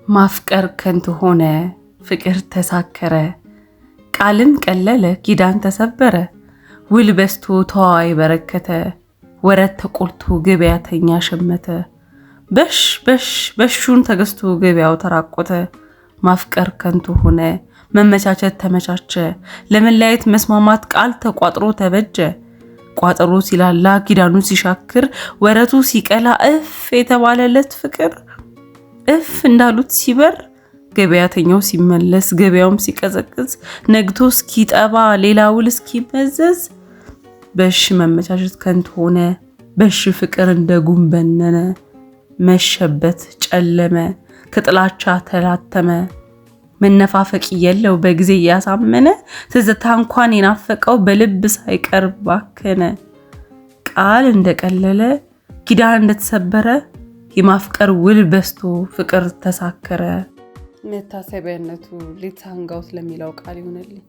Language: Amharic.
ማፍቀር ከንቱ ሆነ ፍቅር ተሳከረ ቃልን ቀለለ ኪዳን ተሰበረ ውል በስቶ ተዋይ በረከተ ወረት ተቆልቶ ገበያተኛ ሸመተ በሽ በሽ በሹን ተገዝቶ ገበያው ተራቆተ ማፍቀር ከንቱ ሆነ መመቻቸት ተመቻቸ ለመለያየት መስማማት ቃል ተቋጥሮ ተበጀ ቋጠሮ ሲላላ ኪዳኑ ሲሻክር ወረቱ ሲቀላ እፍ የተባለለት ፍቅር እፍ እንዳሉት ሲበር ገበያተኛው ሲመለስ ገበያውም ሲቀዘቅዝ ነግቶ እስኪጠባ ሌላ ውል እስኪመዘዝ በሽ መመቻቸት ከንቱ ሆነ በሽ ፍቅር እንደ ጉንበነነ መሸበት ጨለመ ከጥላቻ ተላተመ መነፋፈቅ የለው በጊዜ ያሳመነ ትዝታ እንኳን የናፈቀው በልብ ሳይቀር ባከነ ቃል እንደቀለለ ኪዳን እንደተሰበረ የማፍቀር ውል በስቶ ፍቅር ተሳከረ። መታሰቢያነቱ ሌትስ ሃንግ አውት ለሚለው ቃል ይሆነልኝ።